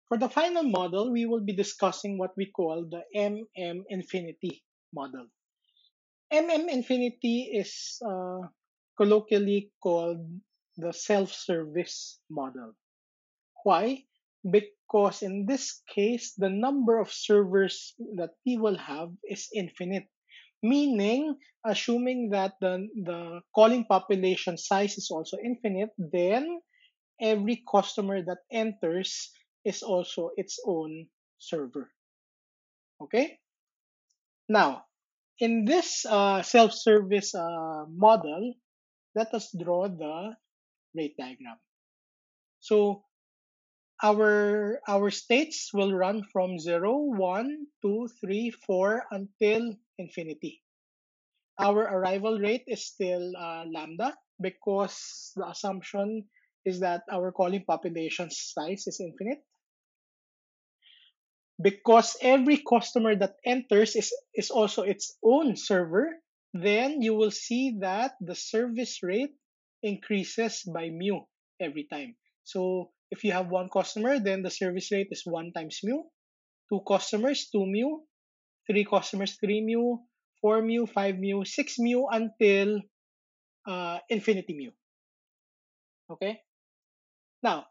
For the final model, we will be discussing what we call the MM infinity model. MM infinity is colloquially called the self-service model. Why? Because in this case, the number of servers that we will have is infinite. Meaning, assuming that the calling population size is also infinite, then every customer that enters is also its own server. Okay? Now, in this self-service model, let us draw the rate diagram. So our states will run from 0, 1, 2, 3, 4 until infinity. Our arrival rate is still lambda because the assumption is that our calling population size is infinite. Because every customer that enters is also its own server, then you will see that the service rate increases by mu every time. So if you have one customer, then the service rate is 1 times mu. Two customers, 2 mu. Three customers, 3 mu. 4 mu, 5 mu, 6 mu until infinity mu. Okay? Now,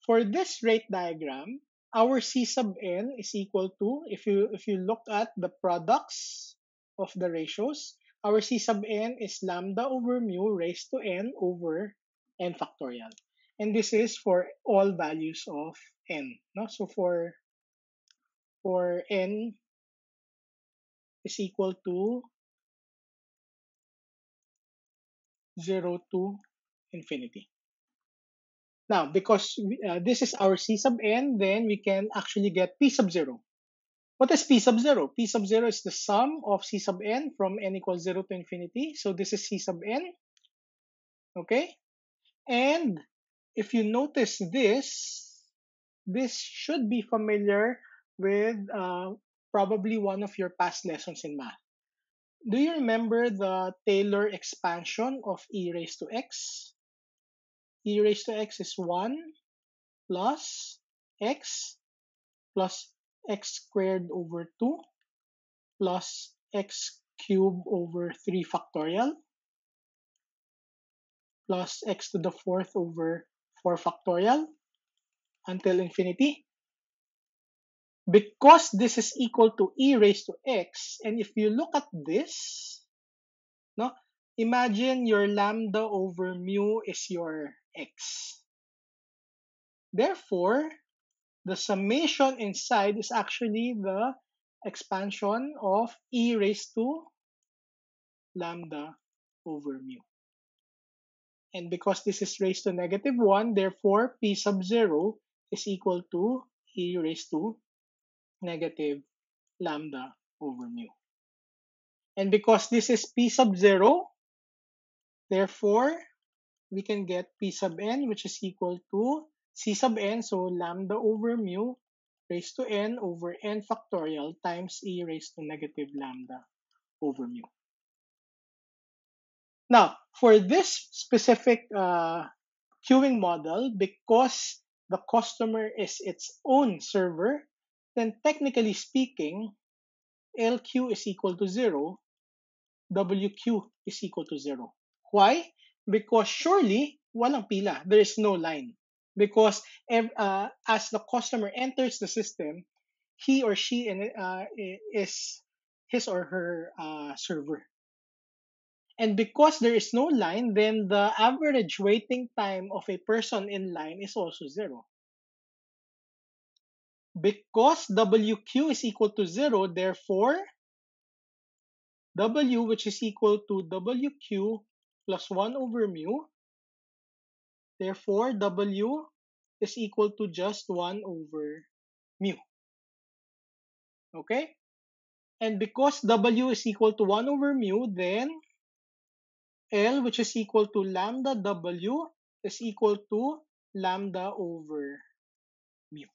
for this rate diagram, our C sub n is equal to, if you look at the products of the ratios, our C sub n is lambda over mu raised to n over n factorial. And this is for all values of n. No? So for n is equal to 0 to infinity. Now, because this is our C sub n, then we can actually get P sub 0. What is P sub 0? P sub 0 is the sum of C sub n from n equals 0 to infinity. So this is C sub n. Okay? And if you notice this should be familiar with probably one of your past lessons in math. Do you remember the Taylor expansion of e raised to x? E raised to x is 1 plus x plus x squared over 2 plus x cubed over 3 factorial plus x to the fourth over 4 factorial until infinity. Because this is equal to e raised to x, and if you look at this, no, imagine your lambda over mu is your x. Therefore, the summation inside is actually the expansion of e raised to lambda over mu. And because this is raised to negative 1, therefore p sub 0 is equal to e raised to negative lambda over mu. And because this is p sub 0, therefore we can get p sub n, which is equal to c sub n, so lambda over mu raised to n over n factorial times e raised to negative lambda over mu. Now, for this specific queuing model, because the customer is its own server, then technically speaking, LQ is equal to 0, WQ is equal to 0. Why? Because surely, walang pila. There is no line. Because as the customer enters the system, he or she is his or her server. And because there is no line, then the average waiting time of a person in line is also 0. Because WQ is equal to 0, therefore, W, which is equal to WQ plus 1 over mu, therefore, W is equal to just 1 over mu. Okay? And because W is equal to 1 over mu, then L, which is equal to lambda W, is equal to lambda over mu.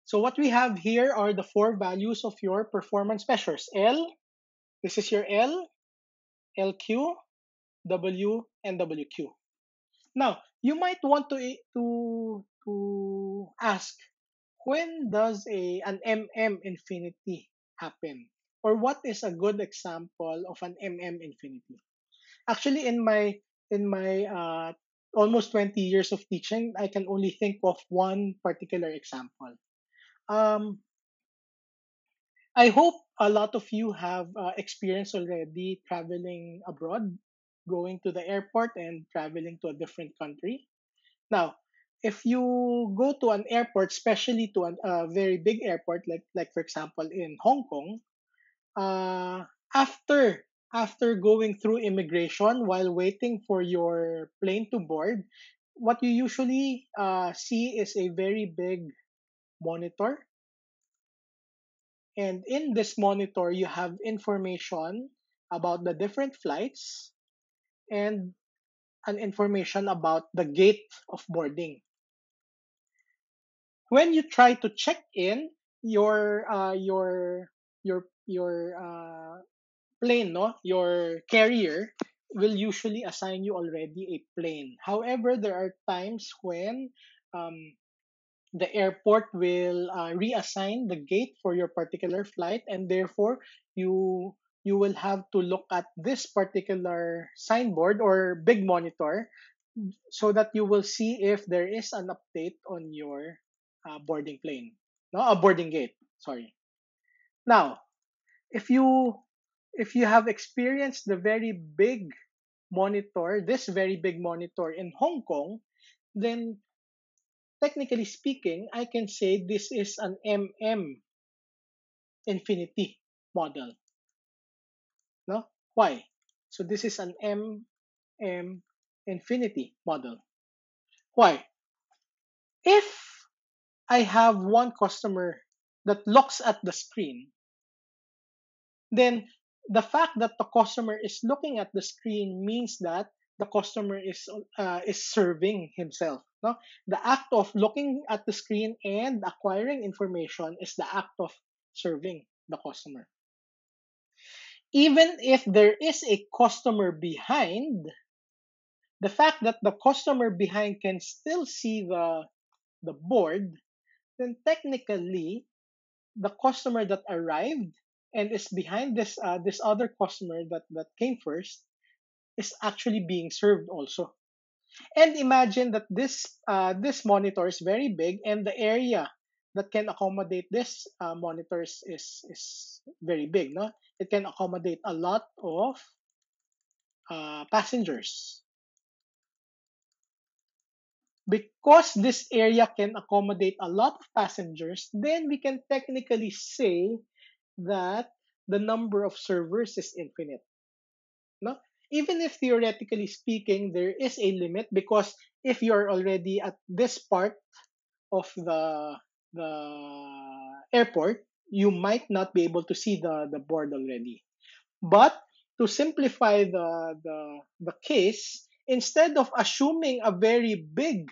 So what we have here are the 4 values of your performance measures. L, this is your L, LQ, W, and WQ. Now, you might want to ask, when does an MM infinity happen? Or what is a good example of an MM infinity? Actually, in my almost 20 years of teaching, I can only think of one particular example. Um, I hope a lot of you have experience already traveling abroad, going to the airport and traveling to a different country. Now, if you go to an airport, especially to a very big airport, like for example in Hong Kong, uh, after after going through immigration while waiting for your plane to board, what you usually see is a very big monitor, and in this monitor you have information about the different flights and an information about the gate of boarding. When you try to check in your plane, no, your carrier will usually assign you already a plane. However, there are times when um, the airport will reassign the gate for your particular flight, and therefore you you will have to look at this particular signboard or big monitor so that you will see if there is an update on your boarding plane, no, a boarding gate. Sorry. Now, if you if you have experienced the very big monitor, this very big monitor in Hong Kong, then technically speaking, I can say this is an MM infinity model. No? Why? So this is an MM infinity model. Why? If I have one customer that looks at the screen, then the fact that the customer is looking at the screen means that the customer is serving himself. No, the act of looking at the screen and acquiring information is the act of serving the customer. Even if there is a customer behind, the fact that the customer behind can still see the board, then technically the customer that arrived and is behind this other customer that came first is actually being served also. And imagine that this monitor is very big, and the area that can accommodate this monitor is very big. No, it can accommodate a lot of passengers. Because this area can accommodate a lot of passengers, then we can technically say that the number of servers is infinite. No? Even if theoretically speaking, there is a limit, because if you're already at this part of the airport, you might not be able to see the board already. But to simplify the case, instead of assuming a very big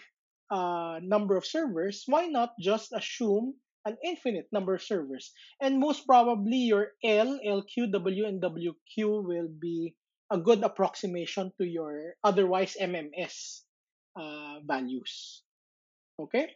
number of servers, why not just assume an infinite number of servers? And most probably your LQ, W, and WQ will be a good approximation to your otherwise MMS values. Okay?